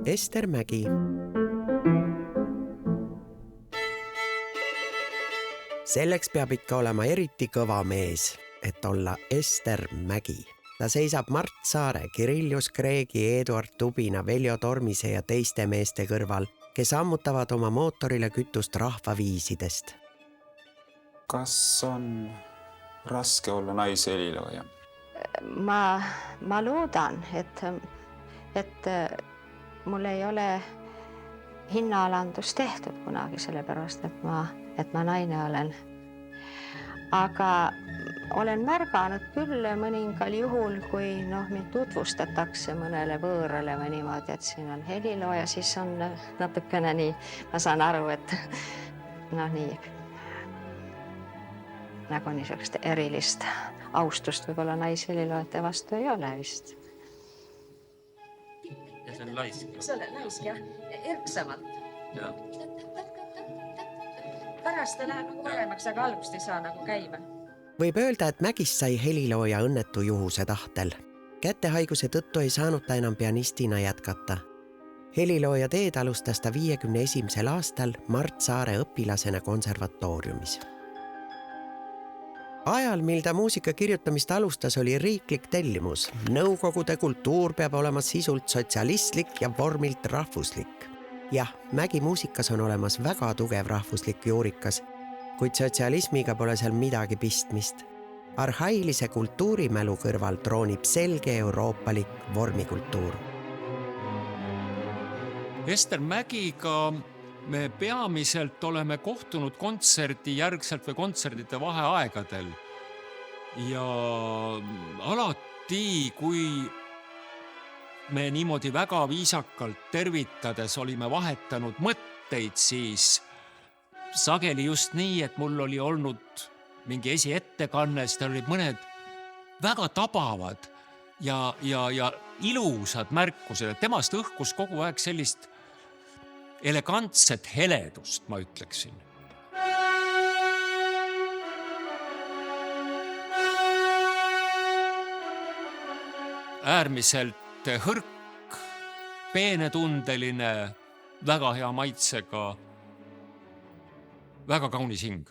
Ester Mägi. Selleks peab ikka olema eriti kõva mees, et olla Ester Mägi. Ta seisab Mart Saare, Kirillus Kreegi, Eduard Tubina, Veljo Tormise ja teiste meeste kõrval, kes ammutavad oma mootorile kütust rahvaviisidest. Kas on raske olla naishelilooja? Ma loodan, et mul ei ole hinnaalandus tehtud kunagi, sellepärast et ma naine olen. Aga olen märganud küll mõningal juhul, kui mind tutvustatakse mõnele võõrale või niimoodi, et siin on helilooja, siis on natukene nii, ma saan aru, et nii nagu niisugust erilist austust võib-olla naisheliloojate vastu ei ole vist. Ja see on laisk. See on laisk, jah. Erksamalt. Ja. Pärast ta läheb nagu paremaks, aga algust ei saa nagu käima. Võib öelda, et Mägist sai helilooja õnnetu juhuse tahtel. Kätehaiguse tõttu ei saanud ta enam pianistina jätkata. Helilooja teed alustas ta 51. aastal Mart Saare õpilasena konservatooriumis. Ajal, mil ta muusika kirjutamist alustas, oli riiklik tellimus. Nõukogude kultuur peab olema sisult sotsialistlik ja vormilt rahvuslik. Jah, Mägi muusikas on olemas väga tugev rahvuslik juurikas, kuid sotsialismiga pole seal midagi pistmist. Arhailise kultuurimälu kõrval troonib selge euroopalik vormikultuur. Ester Mägiga me peamiselt oleme kohtunud kontserdi järgselt või kontserdite vaheaegadel. Ja alati, kui me niimoodi väga viisakalt tervitades olime vahetanud mõtteid, siis sageli just nii, et mul oli olnud mingi esiettekanne, siis olid mõned väga tabavad ja ilusad märkused. Temast õhkus kogu aeg sellist elegantset heledust, ma ütleksin. Äärmiselt hõrk, peenetundeline, väga hea maitsega, väga kaunis hing.